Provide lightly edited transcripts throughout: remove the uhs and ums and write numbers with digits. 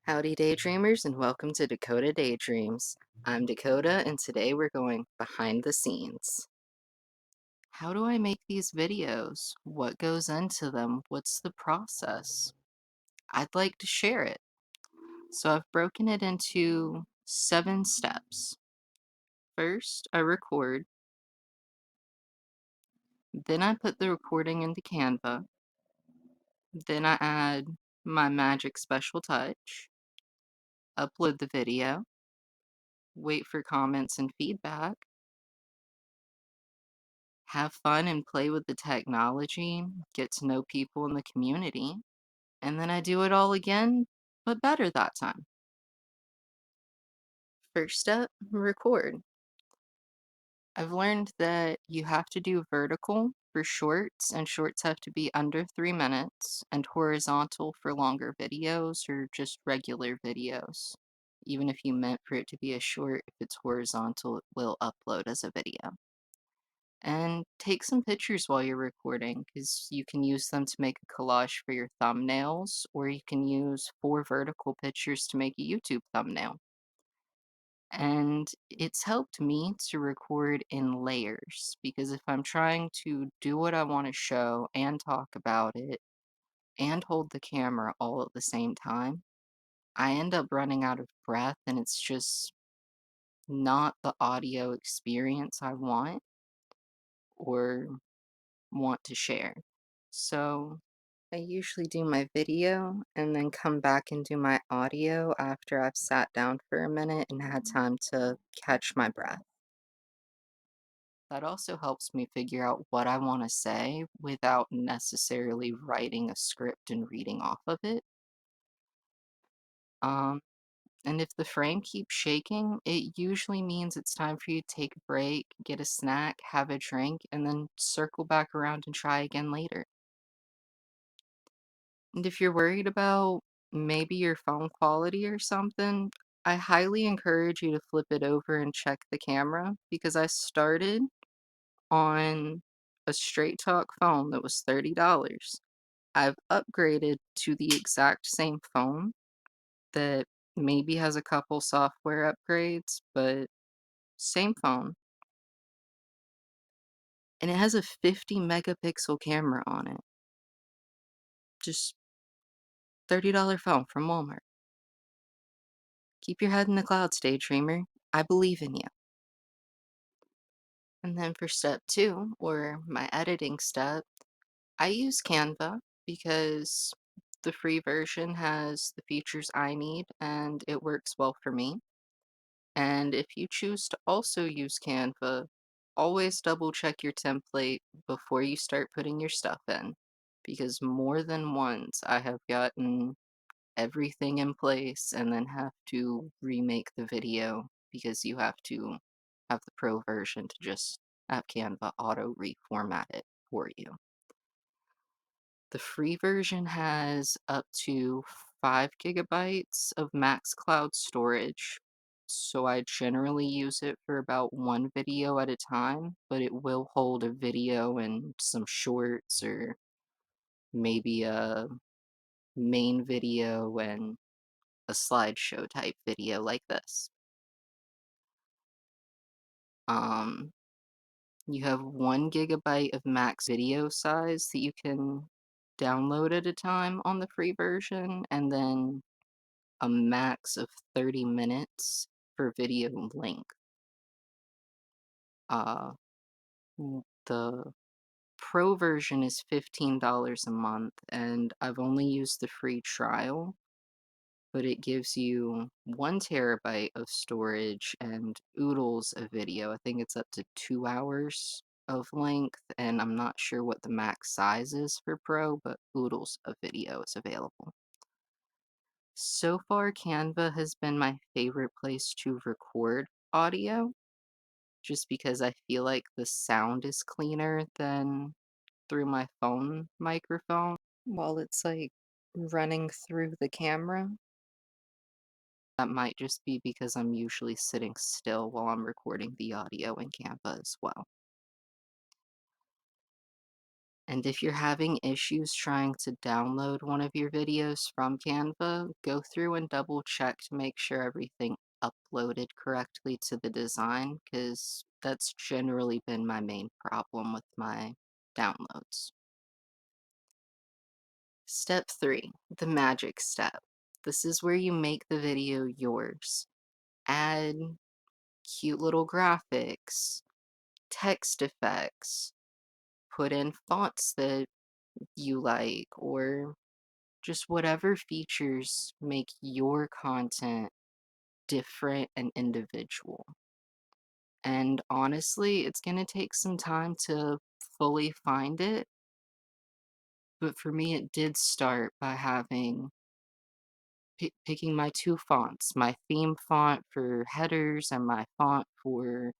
Howdy Daydreamers and welcome to Dakota Daydreams. I'm Dakota and today we're going behind the scenes. How do I make these videos? What goes into them? What's the process? I'd like to share it. So I've broken it into 7 steps. First, I record, then I put the recording into Canva, then I add my magic special touch, upload the video, wait for comments and feedback, have fun and play with the technology, get to know people in the community, and then I do it all again, but better that time. First step, record. I've learned that you have to do vertical for shorts, and shorts have to be under 3 minutes, and horizontal for longer videos or just regular videos. Even if you meant for it to be a short, if it's horizontal, it will upload as a video. And take some pictures while you're recording because you can use them to make a collage for your thumbnails, or you can use 4 vertical pictures to make a YouTube thumbnail. And it's helped me to record in layers because if I'm trying to do what I want to show and talk about it and hold the camera all at the same time, I end up running out of breath and it's just not the audio experience I or want to share. So I usually do my video and then come back and do my audio after I've sat down for a minute and had time to catch my breath. That also helps me figure out what I want to say without necessarily writing a script and reading off of it. Um, and if the frame keeps shaking, it usually means it's time for you to take a break, get a snack, have a drink, and then circle back around and try again later. And if you're worried about maybe your phone quality or something, I highly encourage you to flip it over and check the camera because I started on a straight talk phone that was $30. I've upgraded to the exact same phone that maybe has a couple software upgrades, but same phone. And it has a 50 megapixel camera on it. Just $30 phone from Walmart. Keep your head in the clouds, Daydreamer. I believe in you. And then for step 2, or my editing step, I use Canva because the free version has the features I need and it works well for me. And if you choose to also use Canva, always double check your template before you start putting your stuff in. Because more than once I have gotten everything in place and then have to remake the video because you have to have the pro version to just have Canva auto reformat it for you. The free version has up to 5 gigabytes of max cloud storage, so I generally use it for about 1 video at a time, but it will hold a video and some shorts or maybe a main video and a slideshow type video like this. Um, you have 1 gigabyte of max video size that you can download at a time on the free version, and then a max of 30 minutes for video length. Uh, the pro version is $15 a month, and I've only used the free trial, but it gives you 1 terabyte of storage and oodles of video. I think it's up to 2 hours of length, and I'm not sure what the max size is for Pro, but oodles of video is available. So far, Canva has been my favorite place to record audio, just because I feel like the sound is cleaner than through my phone microphone while it's like running through the camera. That might just be because I'm usually sitting still while I'm recording the audio in Canva as well. And if you're having issues trying to download one of your videos from Canva, go through and double check to make sure everything uploaded correctly to the design, because that's generally been my main problem with my downloads. Step 3, the magic step. This is where you make the video yours. Add cute little graphics, text effects, put in fonts that you like, or just whatever features make your content different and individual. And honestly, it's going to take some time to fully find it, but for me, it did start by having picking my two fonts, my theme font for headers and my font for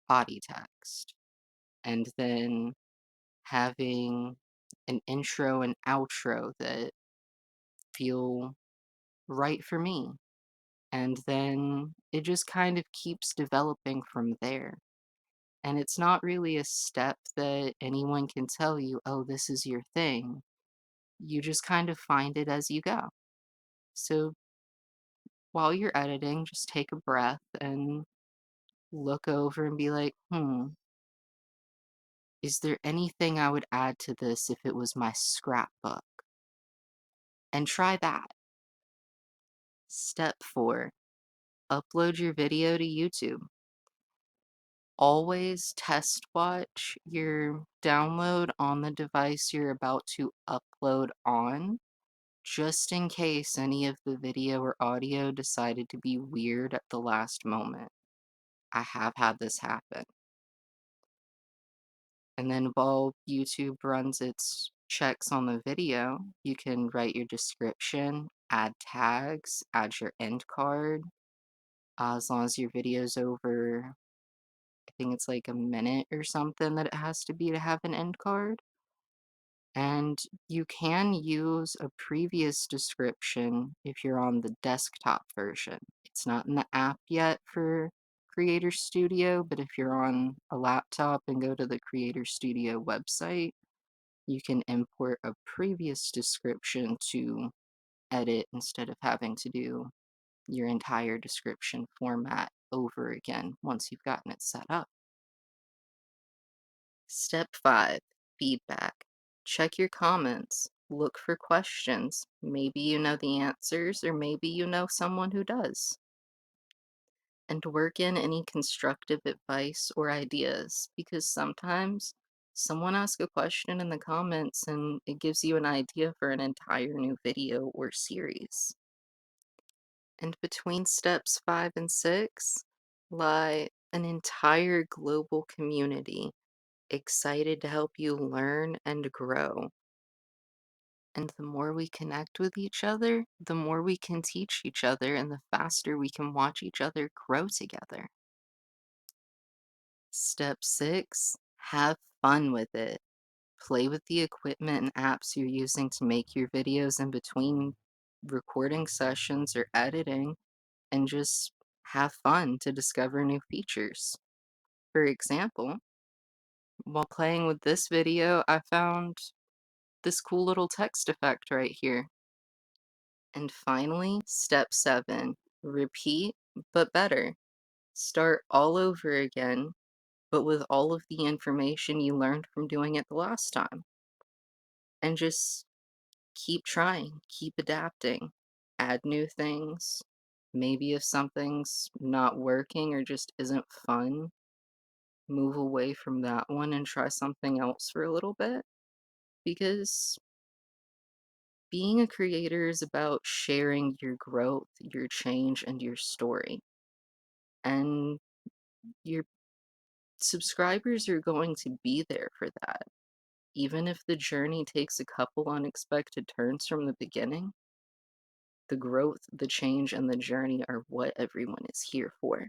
body text, and then having an intro and outro that feel right for me. And then it just kind of keeps developing from there. And it's not really a step that anyone can tell you, oh, this is your thing. You just kind of find it as you go. So while you're editing, just take a breath and look over and be like, is there anything I would add to this if it was my scrapbook? And try that. Step 4, upload your video to YouTube. Always test watch your download on the device you're about to upload on, just in case any of the video or audio decided to be weird at the last moment. I have had this happen. And then while YouTube runs its checks on the video, you can write your description, add tags, add your end card, as long as your video's over, I think it's like a minute or something that it has to be to have an end card. And you can use a previous description if you're on the desktop version. It's not in the app yet for Creator Studio, but if you're on a laptop and go to the Creator Studio website, you can import a previous description to edit instead of having to do your entire description format over again once you've gotten it set up. Step 5, feedback. Check your comments. Look for questions. Maybe you know the answers, or maybe you know someone who does. And work in any constructive advice or ideas, because sometimes someone asks a question in the comments and it gives you an idea for an entire new video or series. And between steps 5 and 6 lie an entire global community excited to help you learn and grow. And the more we connect with each other, the more we can teach each other, and the faster we can watch each other grow together. Step 6, have fun with it. Play with the equipment and apps you're using to make your videos in between recording sessions or editing, and just have fun to discover new features. For example, while playing with this video, I found this cool little text effect right here. And finally, step 7, repeat but better. Start all over again, but with all of the information you learned from doing it the last time. And just keep trying, keep adapting, add new things. Maybe if something's not working or just isn't fun, move away from that one and try something else for a little bit. Because being a creator is about sharing your growth, your change, and your story. And your subscribers are going to be there for that. Even if the journey takes a couple unexpected turns from the beginning, the growth, the change, and the journey are what everyone is here for.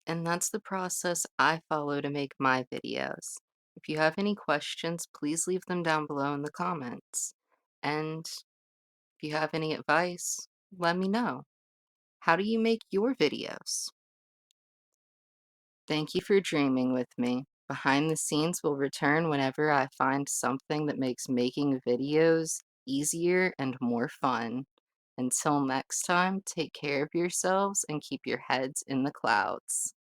And that's the process I follow to make my videos. If you have any questions, please leave them down below in the comments. And if you have any advice, let me know. How do you make your videos? Thank you for dreaming with me. Behind the scenes will return whenever I find something that makes making videos easier and more fun. Until next time, take care of yourselves and keep your heads in the clouds.